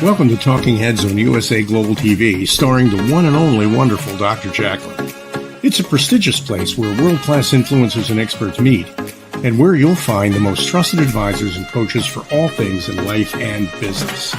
Welcome to Talking Heads on USA Global TV, starring the one and only wonderful Dr. Jacalyn. It's a prestigious place where world-class influencers and experts meet, and where you'll find the most trusted advisors and coaches for all things in life and business.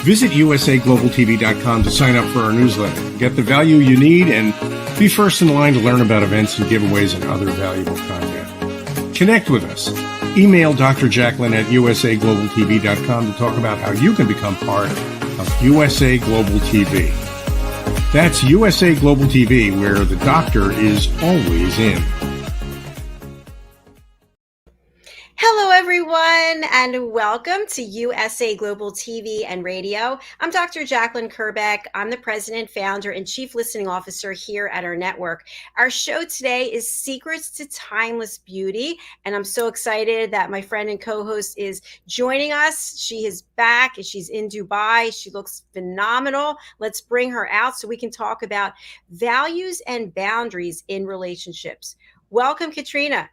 Visit usaglobaltv.com to sign up for our newsletter, get the value you need, and be first in line to learn about events and giveaways and other valuable content. Connect with us. Email Dr. Jacalyn at usaglobaltv.com to talk about how you can become part of USA Global TV. That's USA Global TV, where the doctor is always in. Hello, everyone, and welcome to USA Global TV and Radio. I'm Dr. Jacalyn KERBECK. I'm the president, founder, and chief listening officer here at our network. Our show today is Secrets to Timeless Beauty, and I'm so excited that my friend and co-host is joining us. She is back, and she's in Dubai. She looks phenomenal. Let's bring her out so we can talk about values and boundaries in relationships. Welcome, Katrina.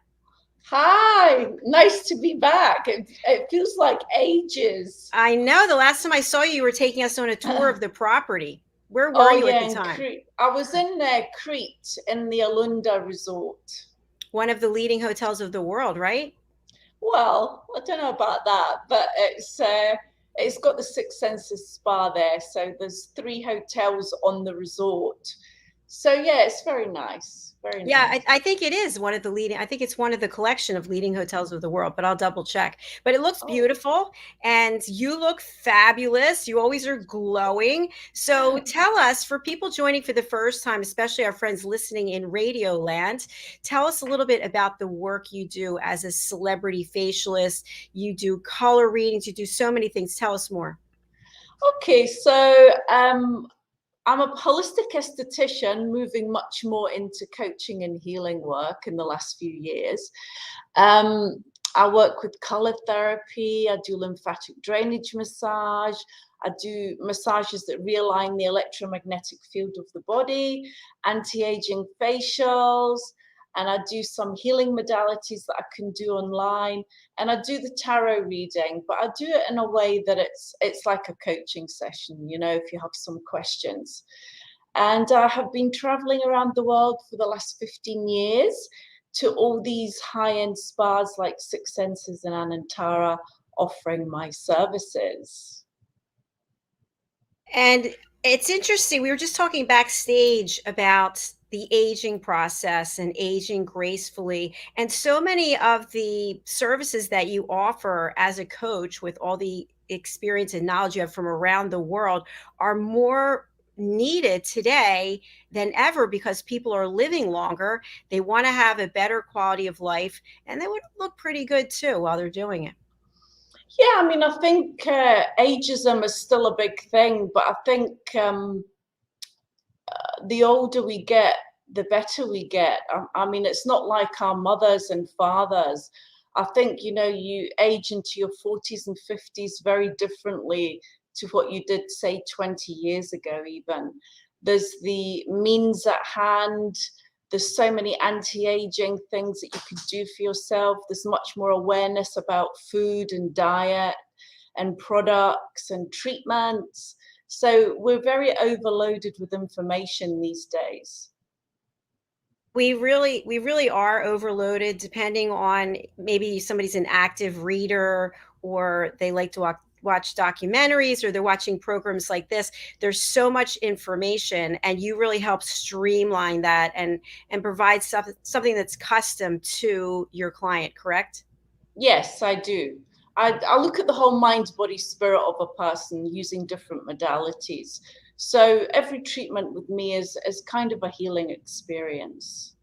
Hi, nice to be back. It feels like ages. I know. The last time I saw you, you were taking us on a tour of the property. Where were you at the time? I was in Crete in the Alunda Resort. One of the leading hotels of the world, right? Well, I don't know about that, but it's got the Six Senses spa there. So there's 3 hotels on the resort. So yeah, it's very nice. Yeah, I think it is one of the leading. I think it's one of the collection of leading hotels of the world, but I'll double check. But it looks beautiful, and you look fabulous. You always are glowing. So tell us, for people joining for the first time, especially our friends listening in Radio Land, tell us a little bit about the work you do as a celebrity facialist. You do color readings. You do so many things. Tell us more. Okay, so I'm a holistic esthetician, moving much more into coaching and healing work in the last few years. I work with color therapy. I do lymphatic drainage massage. I do massages that realign the electromagnetic field of the body, anti-aging facials, and I do some healing modalities that I can do online, and I do the tarot reading, but I do it in a way that it's like a coaching session, you know, if you have some questions. And I have been traveling around the world for the last 15 years to all these high-end spas like Six Senses and Anantara, offering my services. And it's interesting. We were just talking backstage about the aging process and aging gracefully. And so many of the services that you offer as a coach, with all the experience and knowledge you have from around the world, are more needed today than ever, because people are living longer. They want to have a better quality of life, and they would look pretty good too while they're doing it. Yeah, I mean, I think ageism is still a big thing, but I think the older we get, the better we get. I mean, it's not like our mothers and fathers. I think, you know, you age into your 40s and 50s very differently to what you did, say, 20 years ago even. There's the means at hand. There's so many anti-aging things that you can do for yourself. There's much more awareness about food and diet and products and treatments. So we're very overloaded with information these days. We really are overloaded, depending on, maybe somebody's an active reader, or they like to watch documentaries, or they're watching programs like this. There's so much information, and you really help streamline that and provide something that's custom to your client, correct? Yes, I do. I look at the whole mind, body, spirit of a person using different modalities. So every treatment with me is kind of a healing experience.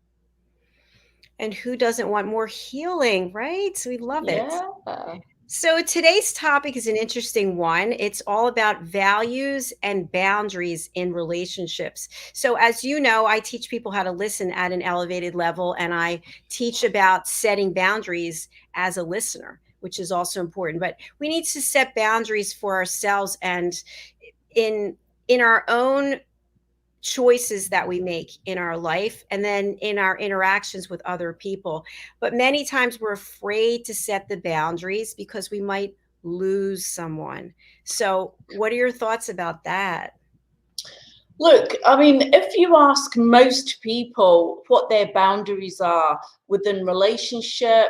And who doesn't want more healing, right? So we love it. Yeah. So today's topic is an interesting one. It's all about values and boundaries in relationships. So as you know, I teach people how to listen at an elevated level, and I teach about setting boundaries as a listener, which is also important. But we need to set boundaries for ourselves, and in our own choices that we make in our life, and then in our interactions with other people. But many times we're afraid to set the boundaries because we might lose someone. So what are your thoughts about that? Look, I mean, if you ask most people what their boundaries are within relationship,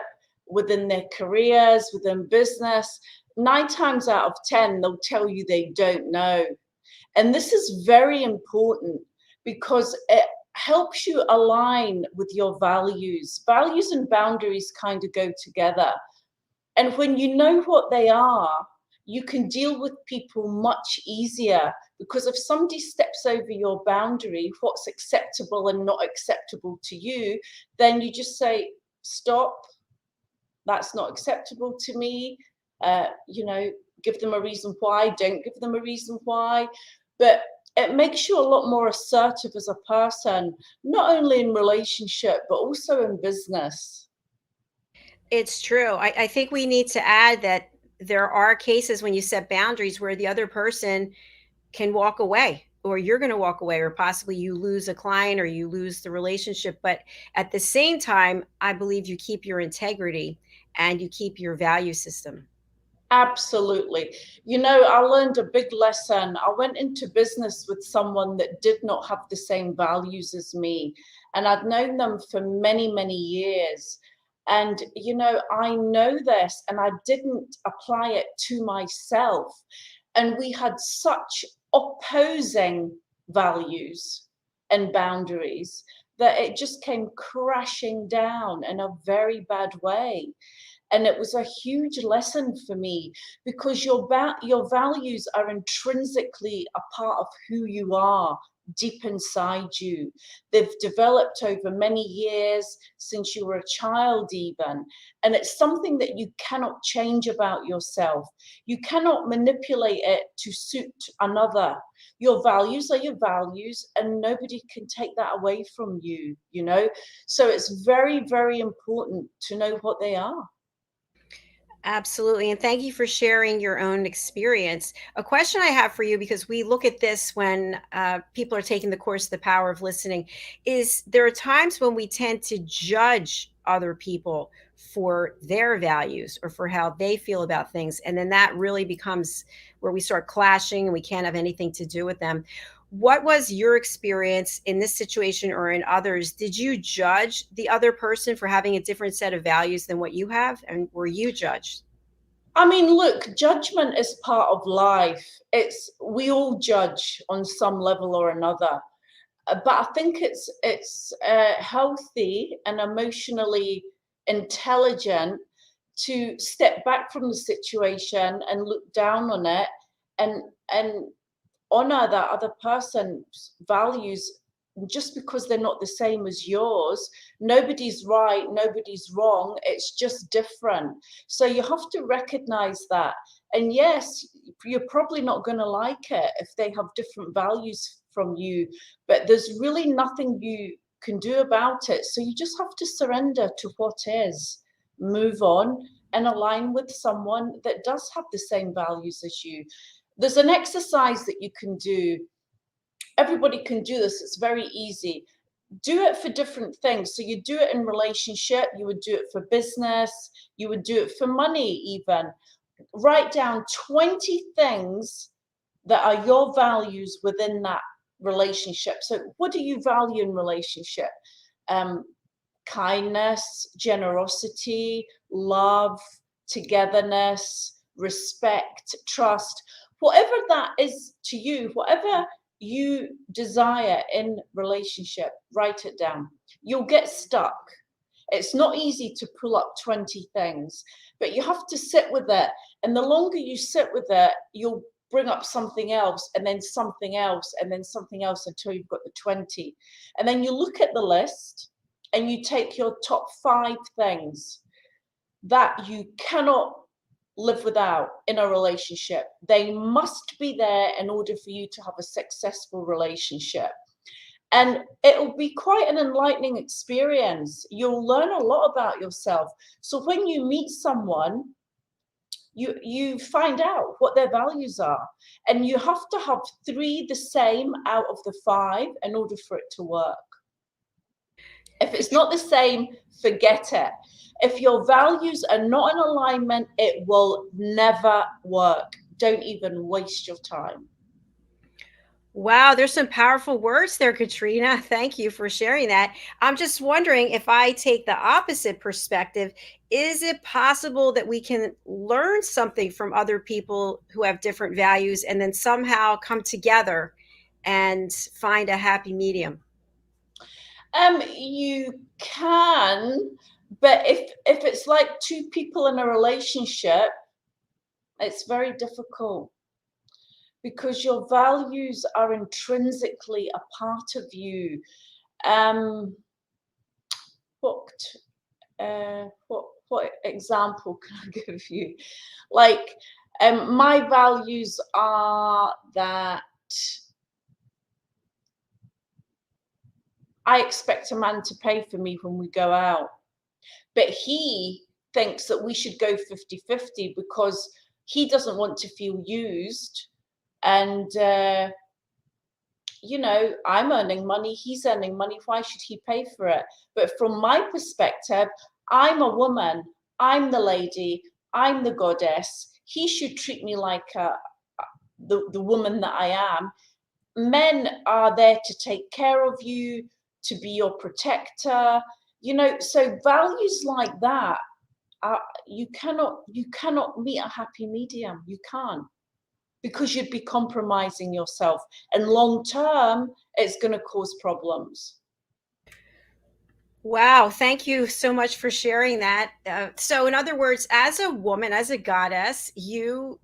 within their careers, within business, 9 times out of 10, they'll tell you they don't know. And this is very important because it helps you align with your values. Values and boundaries kind of go together. And when you know what they are, you can deal with people much easier, because if somebody steps over your boundary, what's acceptable and not acceptable to you, then you just say, stop, that's not acceptable to me. You know, give them a reason why, don't give them a reason why. But it makes you a lot more assertive as a person, not only in relationship, but also in business. It's true. I think we need to add that there are cases when you set boundaries where the other person can walk away, or you're going to walk away, or possibly you lose a client or you lose the relationship. But at the same time, I believe you keep your integrity and you keep your value system. Absolutely. You know, I learned a big lesson. I went into business with someone that did not have the same values as me, and I'd known them for many, many years. And, you know, I know this, and I didn't apply it to myself. And we had such opposing values and boundaries that it just came crashing down in a very bad way. And it was a huge lesson for me, because your values are intrinsically a part of who you are deep inside you. They've developed over many years, since you were a child even, and it's something that you cannot change about yourself. You cannot manipulate it to suit another. Your values are your values, and nobody can take that away from you, you know. So it's very, very important to know what they are. Absolutely. And thank you for sharing your own experience. A question I have for you, because we look at this when people are taking the course, The Power of Listening, is there are times when we tend to judge other people for their values or for how they feel about things. And then that really becomes where we start clashing and we can't have anything to do with them. What was your experience in this situation or in others? Did you judge the other person for having a different set of values than what you have? And were you judged? I mean, look, judgment is part of life. It's we all judge on some level or another. But I think it's healthy and emotionally intelligent to step back from the situation and look down on it, and honor that other person's values. Just because they're not the same as yours, nobody's right, nobody's wrong, it's just different. So you have to recognize that. And yes, you're probably not going to like it if they have different values from you, but there's really nothing you can do about it. So you just have to surrender to what is, move on, and align with someone that does have the same values as you. There's an exercise that you can do. Everybody can do this. It's very easy. Do it for different things. So you do it in relationship, you would do it for business, you would do it for money even. Write down 20 things that are your values within that relationship. So what do you value in relationship? Um, Kindness, generosity, love, togetherness, respect, trust, whatever that is to you, whatever you desire in relationship, write it down. You'll get stuck. It's not easy to pull up 20 things, but you have to sit with it. And the longer you sit with it, you'll bring up something else, and then something else, and then something else, until you've got the 20. And then you look at the list and you take your top 5 things that you cannot live without in a relationship. They must be there in order for you to have a successful relationship. And it'll be quite an enlightening experience. You'll learn a lot about yourself. So when you meet someone, you find out what their values are. And you have to have 3 the same out of the 5 in order for it to work. If it's not the same, forget it. If your values are not in alignment, it will never work. Don't even waste your time. Wow, there's some powerful words there, Katrina. Thank you for sharing that. I'm just wondering, if I take the opposite perspective, is it possible that we can learn something from other people who have different values and then somehow come together and find a happy medium? You can, but if it's like two people in a relationship, it's very difficult, because your values are intrinsically a part of you. Um, what what example can I give you? Like, my values are that I expect a man to pay for me when we go out, but he thinks that we should go 50-50 because he doesn't want to feel used. And you know, I'm earning money, he's earning money, why should he pay for it? But from my perspective, I'm a woman, I'm the lady, I'm the goddess. He should treat me like the woman that I am. Men are there to take care of you, to be your protector, you know. So values like that, you cannot meet a happy medium. You can't, because you'd be compromising yourself, and long term it's going to cause problems. Wow, thank you so much for sharing that. So, in other words, as a woman, as a goddess, you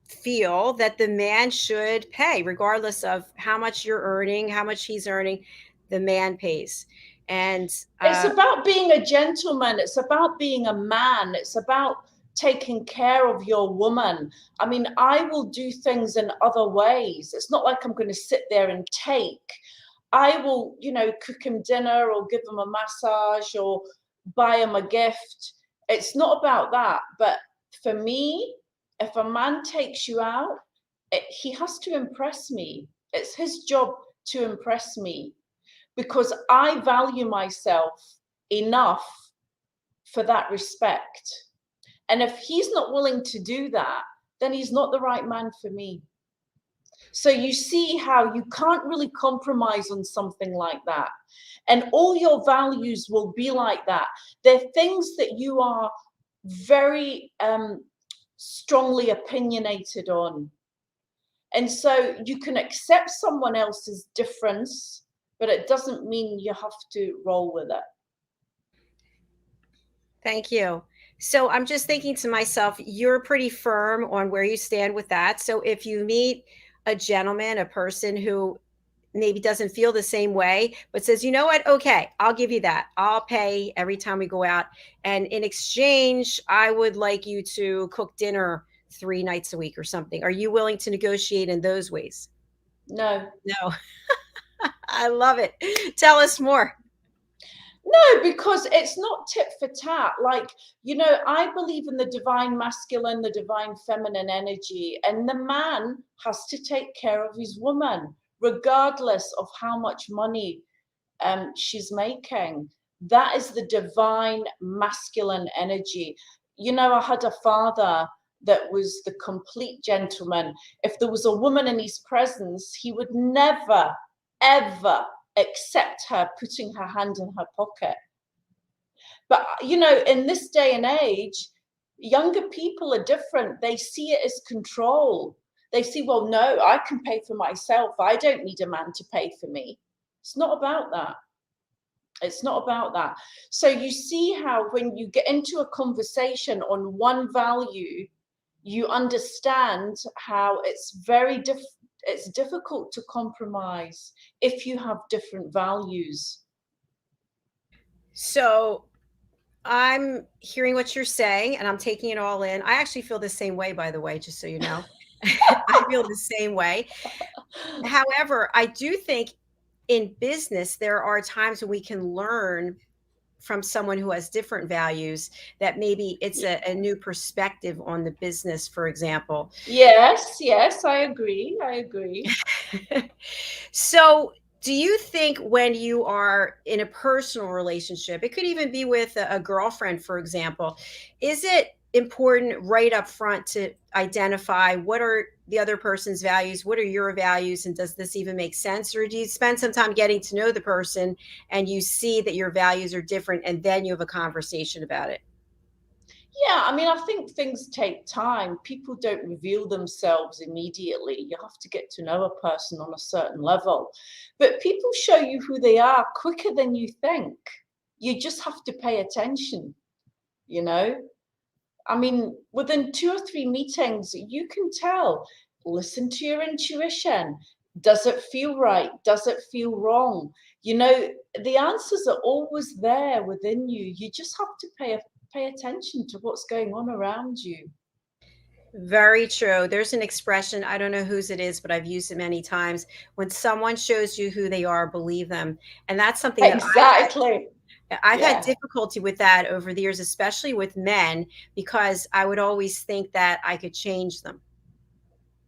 feel that the man should pay, regardless of how much you're earning, how much he's earning, the man pays. And It's about being a gentleman, it's about being a man, it's about taking care of your woman. I mean, I will do things in other ways. It's not like I'm going to sit there and take. I will, you know, cook him dinner or give him a massage or buy him a gift. It's not about that. But for me, if a man takes you out, he has to impress me. It's his job to impress me, because I value myself enough for that respect. And if he's not willing to do that, then he's not the right man for me. So you see how you can't really compromise on something like that. And all your values will be like that. They're things that you are very strongly opinionated on. And so you can accept someone else's difference, but it doesn't mean you have to roll with it. thank you. So, I'm just thinking to myself, you're pretty firm on where you stand with that. So, if you meet a gentleman, a person who maybe doesn't feel the same way, but says, you know what? Okay, I'll give you that. I'll pay every time we go out. And in exchange, I would like you to cook dinner 3 nights a week or something. Are you willing to negotiate in those ways? No. No. I love it. Tell us more. No, because it's not tit for tat. Like, you know, I believe in the divine masculine, the divine feminine energy, and the man has to take care of his woman, regardless of how much money she's making. That is the divine masculine energy. You know, I had a father that was the complete gentleman. If there was a woman in his presence, he would never, ever accept her putting her hand in her pocket. But, you know, in this day and age, younger people are different. They see it as control. They see, well, no, I can pay for myself. I don't need a man to pay for me. It's not about that. It's not about that. So you see how when you get into a conversation on one value, you understand how it's it's difficult to compromise if you have different values. So, I'm hearing what you're saying and I'm taking it all in. I actually feel the same way, by the way, just so you know. I feel the same way. However, I do think in business, there are times when we can learn from someone who has different values, that maybe it's a new perspective on the business, for example. Yes, yes, I agree. I agree. So, Do you think when you are in a personal relationship, it could even be with a girlfriend, for example, is it important right up front to identify what are the other person's values, what are your values, and does this even make sense? Or do you spend some time getting to know the person and you see that your values are different and then you have a conversation about it? Yeah, I mean, I think things take time. People don't reveal themselves immediately. You have to get to know a person on a certain level. But people show you who they are quicker than you think. You just have to pay attention, you know? I mean, within 2 or 3 meetings, you can tell. Listen to your intuition. Does it feel right? Does it feel wrong? You know, the answers are always there within you. You just have to pay attention to what's going on around you. Very true. There's an expression, I don't know whose it is, but I've used it many times. When someone shows you who they are, believe them. And that's something that Exactly. I've had Yeah. difficulty with that over the years, especially with men, because I would always think that I could change them.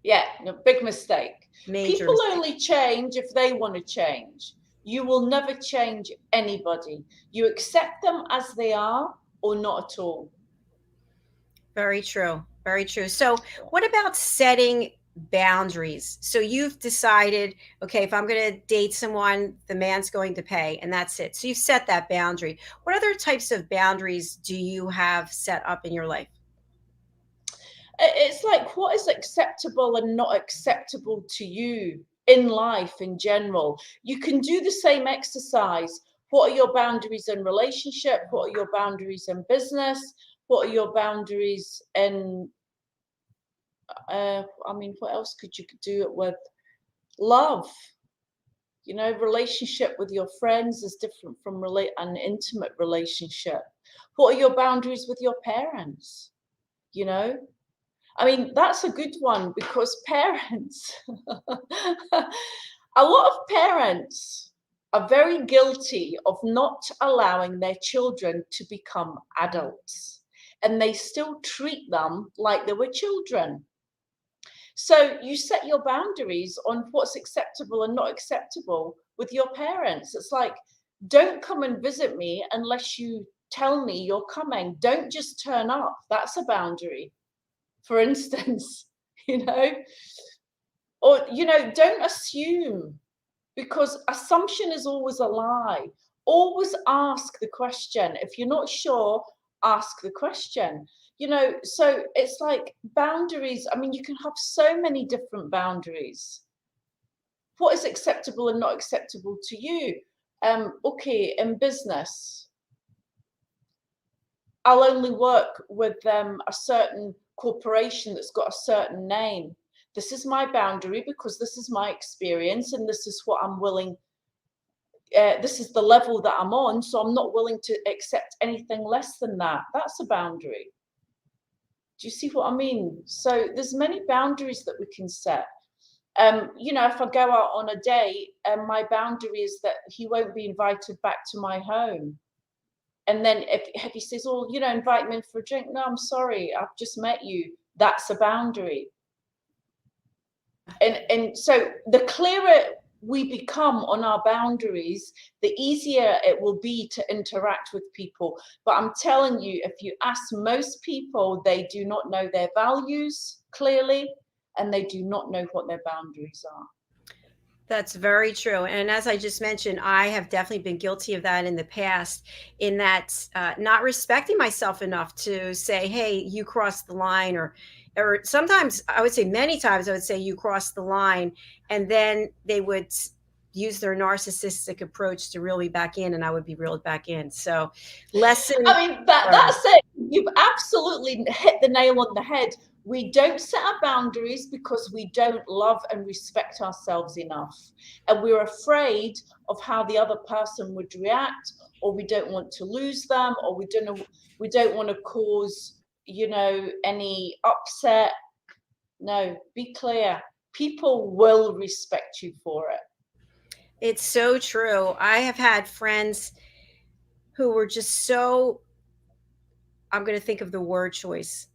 Yeah. No, big mistake. Major People mistake. only change if they want to change. You will never change anybody. You accept them as they are or not at all. Very true. Very true. So, what about setting boundaries? So, you've decided, okay, if I'm going to date someone, the man's going to pay, and that's it. So, you've set that boundary. What other types of boundaries do you have set up in your life? It's like what is acceptable and not acceptable to you in life in general. You can do the same exercise. What are your boundaries in relationship? What are your boundaries in business? What are your boundaries in I mean, what else could you do it with? Love. You know, relationship with your friends is different from an intimate relationship. What are your boundaries with your parents? You know, I mean, that's a good one because parents, a lot of parents are very guilty of not allowing their children to become adults, and they still treat them like they were children. So you set your boundaries on what's acceptable and not acceptable with your parents. It's like, don't come and visit me unless you tell me you're coming. Don't just turn up. That's a boundary, for instance, you know, or, you know, don't assume because assumption is always a lie. Always ask the question. If you're not sure, ask the question. You know, so it's like boundaries. I mean, you can have so many different boundaries. What is acceptable and not acceptable to you? Okay, in business, I'll only work with a certain corporation that's got a certain name. This is my boundary because this is my experience and this is what I'm willing, this is the level that I'm on. So I'm not willing to accept anything less than that. That's a boundary. Do you see what I mean? So there's many boundaries that we can set. You know, if I go out on a date, my boundary is that he won't be invited back to my home. And then if he says, "Oh, you know, invite me in for a drink," no, I'm sorry, I've just met you. That's a boundary. And so the clearer we become on our boundaries, the easier it will be to interact with people. But I'm telling you, if you ask most people, they do not know their values clearly, and they do not know what their boundaries are. That's very true. And as I just mentioned, I have definitely been guilty of that in the past, in that not respecting myself enough to say, "Hey, you crossed the line," or sometimes I would say, many times I would say, "You crossed the line," and then they would use their narcissistic approach to reel me back in, and I would be reeled back in. So, lesson I mean, that's learned. it. You've absolutely hit the nail on the head. We don't set our boundaries because we don't love and respect ourselves enough. And we're afraid of how the other person would react, or we don't want to lose them, or we don't want to cause, you know, any upset. No, be clear. People will respect you for it. It's so true. I have had friends who were just so, I'm going to think of the word choice,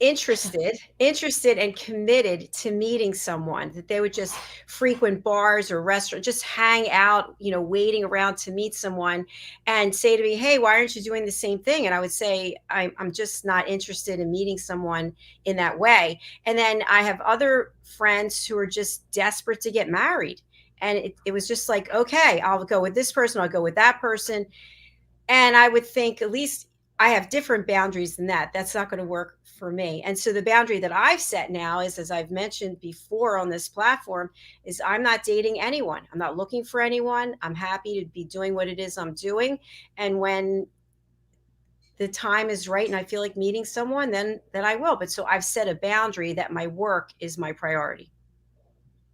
interested and committed to meeting someone, that they would just frequent bars or restaurants, just hang out, waiting around to meet someone and say to me, hey, why aren't you doing the same thing? And I would say, I'm just not interested in meeting someone in that way. And then I have other friends who are just desperate to get married. And it was just like, okay, I'll go with this person, I'll go with that person. And I would think, at least I have different boundaries than that. That's not going to work for me. And so the boundary that I've set now is, as I've mentioned before on this platform, is I'm not dating anyone. I'm not looking for anyone. I'm happy to be doing what it is I'm doing. And when the time is right and I feel like meeting someone, then I will. But so I've set a boundary that my work is my priority.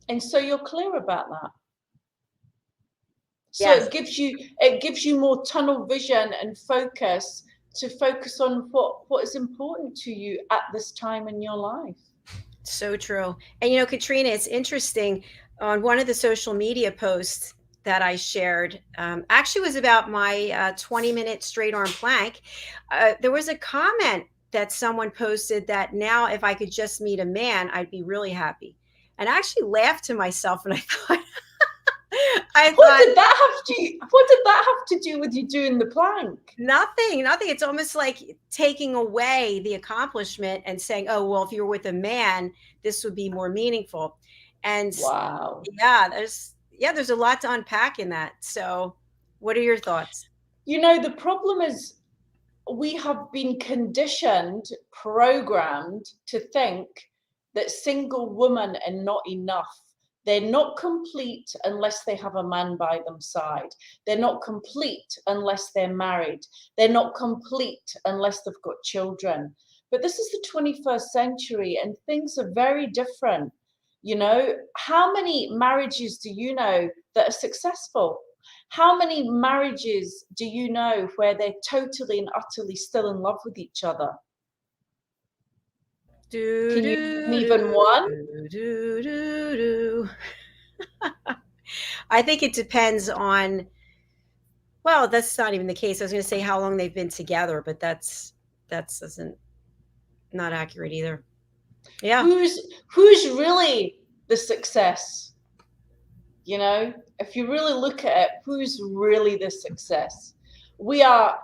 And so you're clear about that. So Yes. it gives you more tunnel vision and focus to focus on what is important to you at this time in your life. So true. And Katrina, it's interesting, on one of the social media posts that I shared, actually was about my 20-minute straight arm plank. There was a comment that someone posted that now if I could just meet a man, I'd be really happy. And I actually laughed to myself, and I thought, what did that have to do with you doing the plank? Nothing. It's almost like taking away the accomplishment and saying, oh, well, if you were with a man, this would be more meaningful. And wow. There's a lot to unpack in that. So what are your thoughts? The problem is we have been conditioned, programmed to think that single women are not enough. They're not complete unless they have a man by them side. They're not complete unless they're married. They're not complete unless they've got children. But this is the 21st century and things are very different. How many marriages do you know that are successful? How many marriages do you know where they're totally and utterly still in love with each other? Can you name even one? I think it depends on, well, that's not even the case. I was going to say how long they've been together, but that's not accurate either. Yeah. Who's really the success? If you really look at it, who's really the success? We are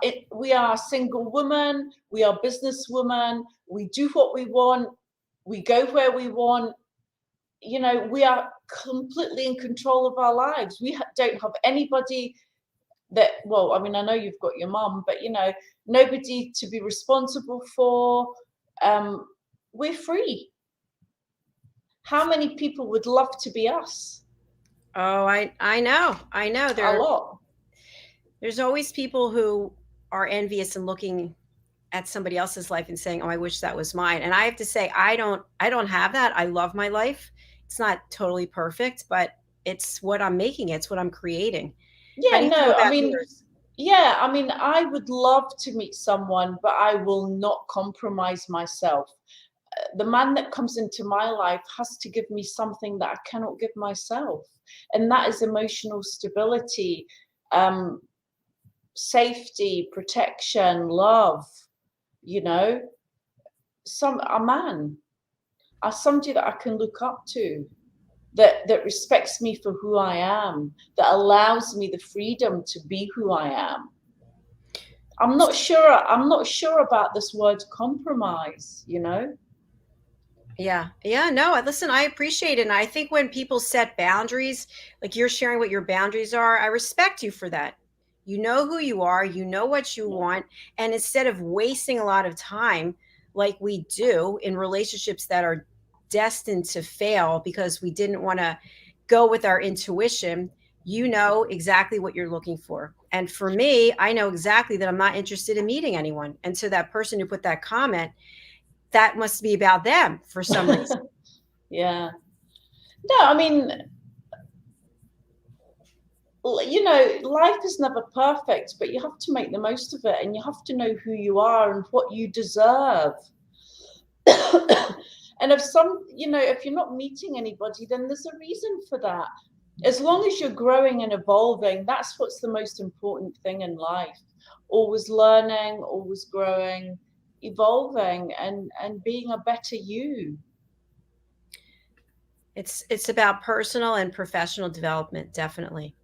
single women, we are businesswomen, we do what we want, we go where we want. We are completely in control of our lives. We don't have anybody that, well, I mean, I know you've got your mom, but nobody to be responsible for. We're free. How many people would love to be us? Oh, I know. A lot. There's always people who are envious and looking at somebody else's life and saying, oh, I wish that was mine. And I have to say, I don't have that. I love my life. It's not totally perfect, but it's what I'm making. It's what I'm creating. Yeah, no, I mean, yeah, I mean, I would love to meet someone, but I will not compromise myself. The man that comes into my life has to give me something that I cannot give myself. And that is emotional stability, safety, protection, love, a man, somebody that I can look up to, that respects me for who I am, that allows me the freedom to be who I am. I'm not sure about this word compromise, Yeah. No, listen, I appreciate it. And I think when people set boundaries, like you're sharing what your boundaries are, I respect you for that. You know who you are, you know what you want. And instead of wasting a lot of time like we do in relationships that are destined to fail because we didn't want to go with our intuition, you know exactly what you're looking for. And for me, I know exactly that I'm not interested in meeting anyone. And so that person who put that comment, that must be about them for some reason. Yeah. No, I mean, life is never perfect, but you have to make the most of it, and you have to know who you are and what you deserve. And if you're not meeting anybody, then there's a reason for that. As long as you're growing and evolving, that's what's the most important thing in life. Always learning, always growing, evolving and being a better you. It's about personal and professional development, definitely.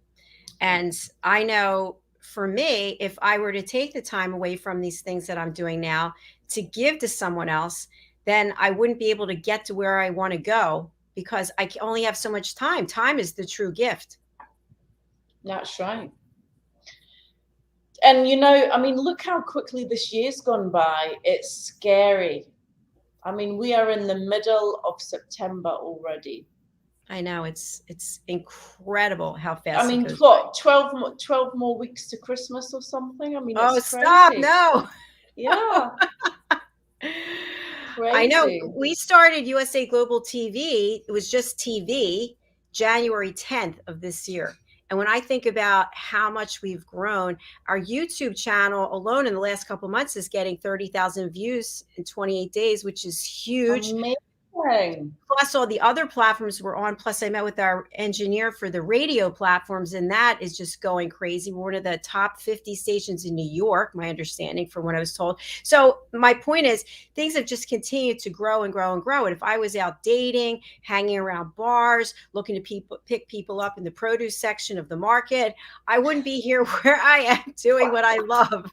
And I know for me, if I were to take the time away from these things that I'm doing now to give to someone else, then I wouldn't be able to get to where I want to go because I only have so much time. Time is the true gift. That's right. And, you know, I mean, look how quickly this year's gone by. It's scary. I mean, we are in the middle of September already. I know, it's incredible how fast I mean, it goes. what, 12 more weeks to Christmas or something? I mean, Oh, it's crazy. stop. No. Yeah. Crazy. I know. We started USA Global TV. It was just TV, January 10th of this year. And when I think about how much we've grown, our YouTube channel alone in the last couple of months is getting 30,000 views in 28 days, which is huge. Amazing. Plus all the other platforms we're on. Plus I met with our engineer for the radio platforms, and that is just going crazy. We're one of the top 50 stations in New York, my understanding from what I was told. So my point is things have just continued to grow and grow and grow. And if I was out dating, hanging around bars, looking to pick people up in the produce section of the market, I wouldn't be here where I am doing what I love.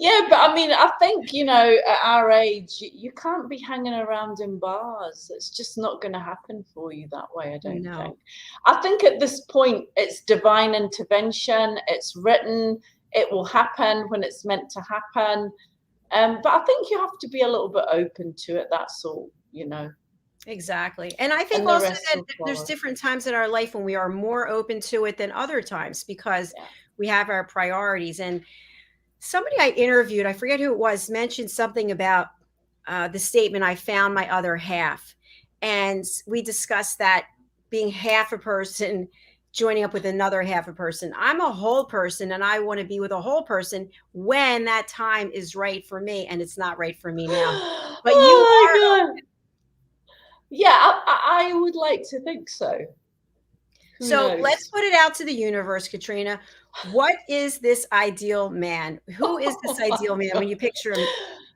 Yeah, but I mean, I think, you know, at our age, you can't be hanging around in bars. It's just not going to happen for you that way, I don't think. I think at this point, it's divine intervention. It's written. It will happen when it's meant to happen. But I think you have to be a little bit open to it. That's all, you know. Exactly. And I think also that there's different times in our life when we are more open to it than other times because we have our priorities. And somebody I interviewed, I forget who it was, mentioned something about the statement, I found my other half. And we discussed that being half a person, joining up with another half a person. I'm a whole person and I want to be with a whole person when that time is right for me. And it's not right for me now. But you are. Yeah, I would like to think so. So let's put it out to the universe, Katrina. What is this ideal man? Who is this ideal man? When you picture him,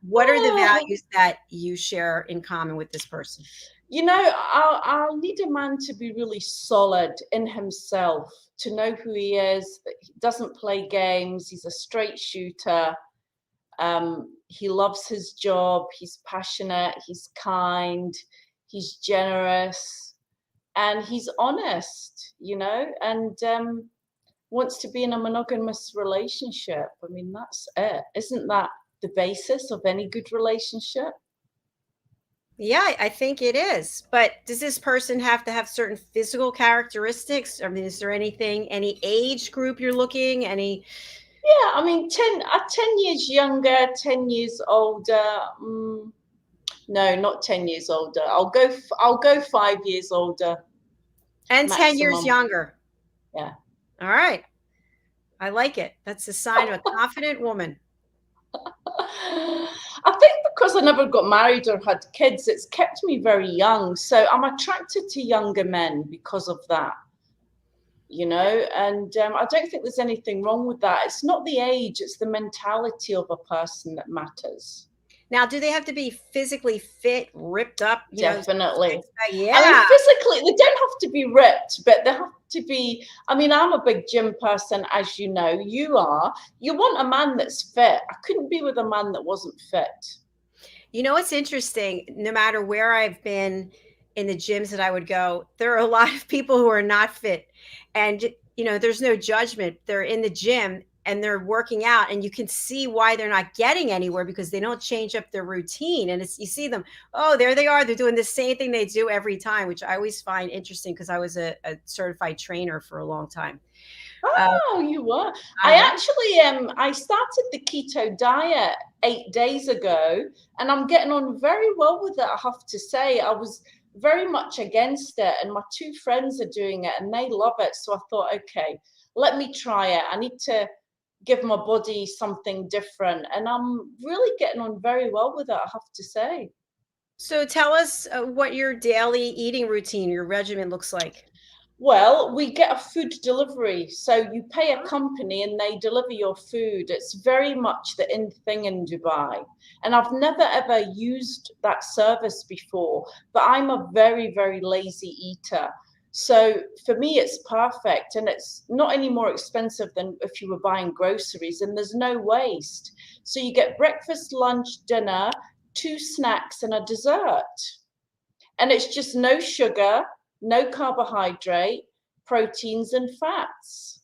what are the values that you share in common with this person? You know, I'll need a man to be really solid in himself, to know who he is, that he doesn't play games, he's a straight shooter, he loves his job, he's passionate, he's kind, he's generous, and he's honest, you know, and wants to be in a monogamous relationship. I mean, that's it. Isn't that the basis of any good relationship? Yeah, I think it is. But does this person have to have certain physical characteristics? I mean, is there anything, any age group you're looking, any? Yeah, I mean, 10 years younger, 10 years older. No, not 10 years older. I'll go 5 years older. And maximum. 10 years younger. Yeah. All right. I like it. That's a sign of a confident woman. I think because I never got married or had kids, it's kept me very young. So I'm attracted to younger men because of that, you know, and I don't think there's anything wrong with that. It's not the age, it's the mentality of a person that matters. Now, do they have to be physically fit, ripped up? Definitely. Yeah. I mean, physically, they don't have to be ripped, but they have to be. I mean, I'm a big gym person, as you know. You are. You want a man that's fit. I couldn't be with a man that wasn't fit. You know, it's interesting. No matter where I've been in the gyms that I would go, there are a lot of people who are not fit. And, you know, there's no judgment. They're in the gym and they're working out, and you can see why they're not getting anywhere because they don't change up their routine. And it's, you see them, oh, there they are. They're doing the same thing they do every time, which I always find interesting because I was a certified trainer for a long time. Oh, you were. I actually I started the keto diet 8 days ago, and I'm getting on very well with it, I have to say. I was very much against it, and my 2 friends are doing it and they love it. So I thought, okay, let me try it. I need to give my body something different, and I'm really getting on very well with it, I have to say. So tell us what your daily eating routine, your regimen looks like. Well, we get a food delivery. So you pay a company and they deliver your food. It's very much the in thing in Dubai. And I've never ever used that service before, but I'm a very, very lazy eater. So for me, it's perfect. And it's not any more expensive than if you were buying groceries, and there's no waste. So you get breakfast, lunch, dinner, 2 snacks and a dessert. And it's just no sugar, no carbohydrate, proteins and fats.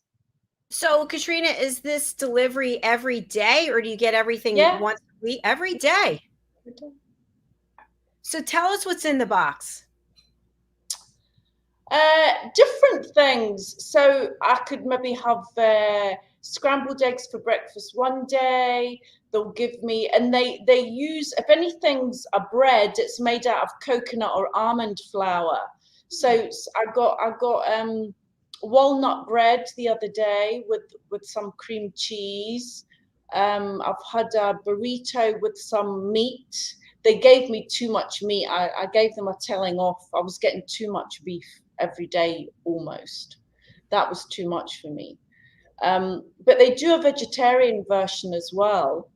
So, Katrina, is this delivery every day, or do you get everything Yeah. once a week? Every day. So tell us what's in the box. Different things. So I could maybe have scrambled eggs for breakfast one day. They'll give me, and they use, if anything's a bread, it's made out of coconut or almond flour. So I got walnut bread the other day with some cream cheese. I've had a burrito with some meat. They gave me too much meat. I gave them a telling off. I was getting too much beef every day almost. That was too much for me. But they do a vegetarian version as well,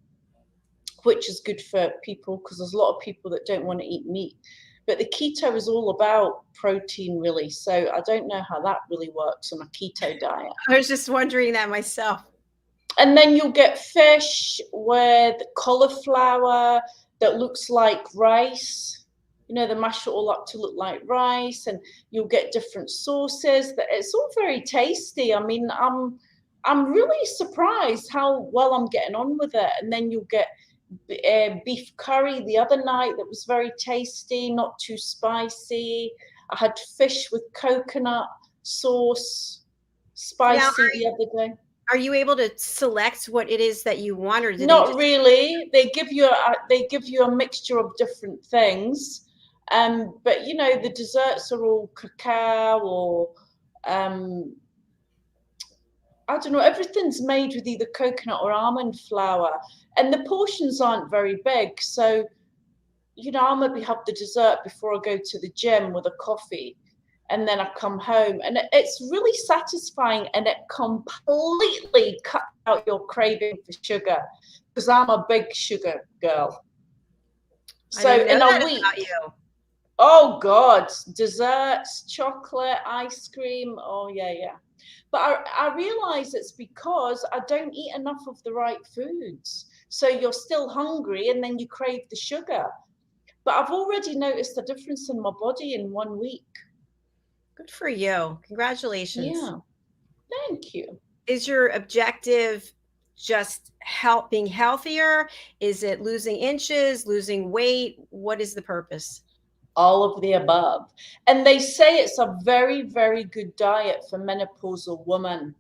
which is good for people because there's a lot of people that don't want to eat meat. But the keto is all about protein, really. So I don't know how that really works on a keto diet. I was just wondering that myself. And then you'll get fish with cauliflower that looks like rice. You know, they mash it all up to look like rice, and you'll get different sauces. That it's all very tasty. I mean, I'm really surprised how well I'm getting on with it. And then you'll get beef curry the other night that was very tasty, not too spicy. I had fish with coconut sauce, spicy the other day. Are you able to select what it is that you want, or not really? They give you a mixture of different things, but you know, the desserts are all cacao or I don't know, everything's made with either coconut or almond flour, and the portions aren't very big. So, you know, I'll maybe have the dessert before I go to the gym with a coffee, and then I come home, and it's really satisfying, and it completely cuts out your craving for sugar, because I'm a big sugar girl. So in a week, oh God, desserts, chocolate, ice cream, oh yeah. But I realize it's because I don't eat enough of the right foods. So you're still hungry and then you crave the sugar. But I've already noticed a difference in my body in 1 week. Good for you. Congratulations. Yeah, thank you. Is your objective just being healthier? Is it losing inches, losing weight? What is the purpose? All of the above. And they say it's a very, very good diet for menopausal women.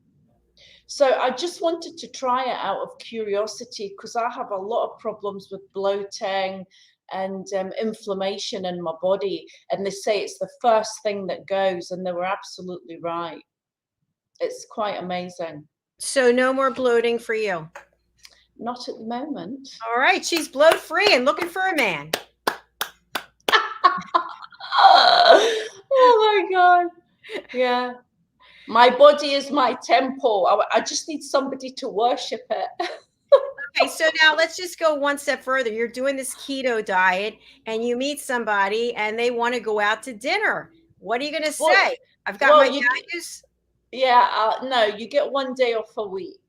So I just wanted to try it out of curiosity, because I have a lot of problems with bloating and inflammation in my body. And they say it's the first thing that goes, and they were absolutely right. It's quite amazing. So no more bloating for you? Not at the moment. All right, she's bloat free and looking for a man. Oh my God. Yeah. My body is my temple. I just need somebody to worship it. Okay, so now let's just go one step further. You're doing this keto diet and you meet somebody and they want to go out to dinner. What are you going to say? I've got my values. Yeah, no, you get 1 day off a week.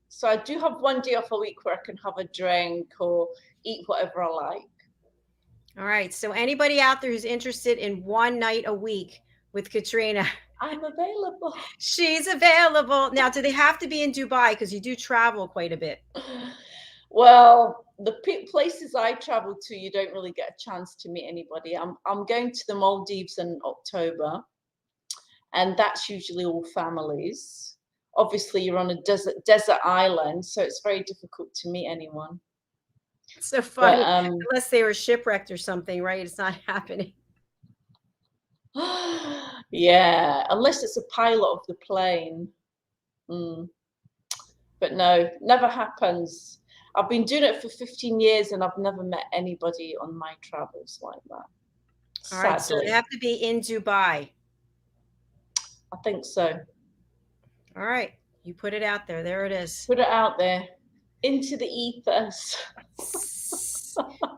So I do have 1 day off a week where I can have a drink or eat whatever I like. All right. So anybody out there who's interested in 1 night a week with Katrina, I'm available. She's available. Now, do they have to be in Dubai? Because you do travel quite a bit. Well, the places I travel to, you don't really get a chance to meet anybody. I'm going to the Maldives in October, and that's usually all families. Obviously, you're on a desert island, so it's very difficult to meet anyone. It's so funny. But, unless they were shipwrecked or something, right? It's not happening. Yeah, unless it's a pilot of the plane. But no, never happens. I've been doing it for 15 years and I've never met anybody on my travels like that. All right, so they have to be in Dubai. I think so. All right. You put it out there. There it is. Put it out there into the ethers.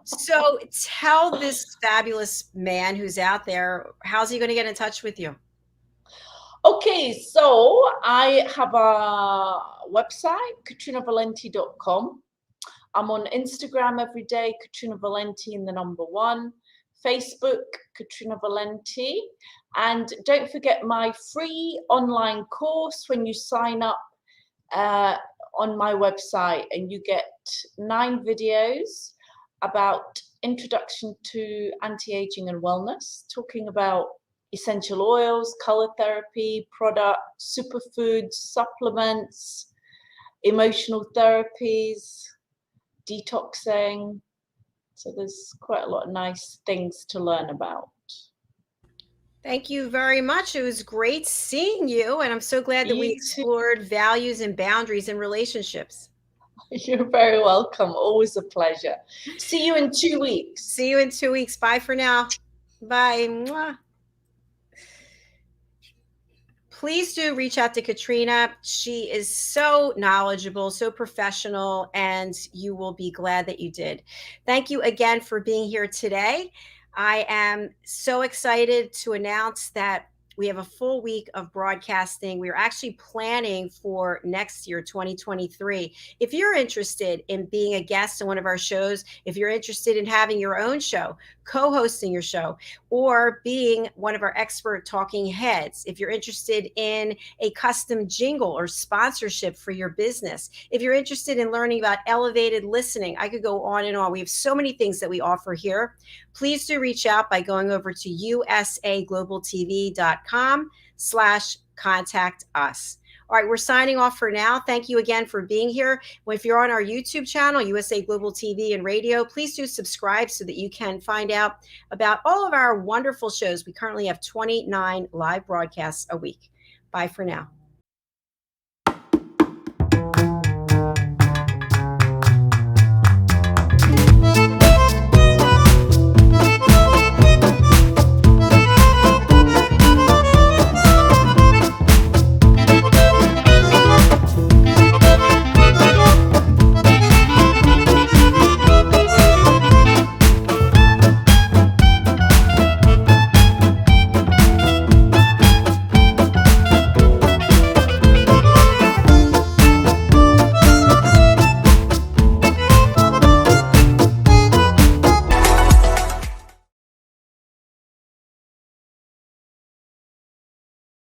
So tell this fabulous man who's out there, how's he going to get in touch with you? Okay, so I have a website, katrinavalente.com. I'm on Instagram every day, Katrina Valente and the number 1. Facebook, Katrina Valente. And don't forget my free online course when you sign up on my website, and you get 9 videos about introduction to anti-aging and wellness, talking about essential oils, color therapy, products, superfoods, supplements, emotional therapies, detoxing. So there's quite a lot of nice things to learn about. Thank you very much. It was great seeing you, and I'm so glad that we explored values and boundaries in relationships. You're very welcome. Always a pleasure. See you in 2 weeks. See you in 2 weeks. Bye for now. Bye. Mwah. Please do reach out to Katrina. She is so knowledgeable, so professional, and you will be glad that you did. Thank you again for being here today. I am so excited to announce that we have a full week of broadcasting. We're actually planning for next year, 2023. If you're interested in being a guest on one of our shows, if you're interested in having your own show, co-hosting your show, or being one of our expert talking heads, if you're interested in a custom jingle or sponsorship for your business, if you're interested in learning about elevated listening, I could go on and on. We have so many things that we offer here. Please do reach out by going over to usaglobaltv.com/contact us. All right, we're signing off for now. Thank you again for being here. If you're on our YouTube channel, USA Global TV and Radio, please do subscribe so that you can find out about all of our wonderful shows. We currently have 29 live broadcasts a week. Bye for now.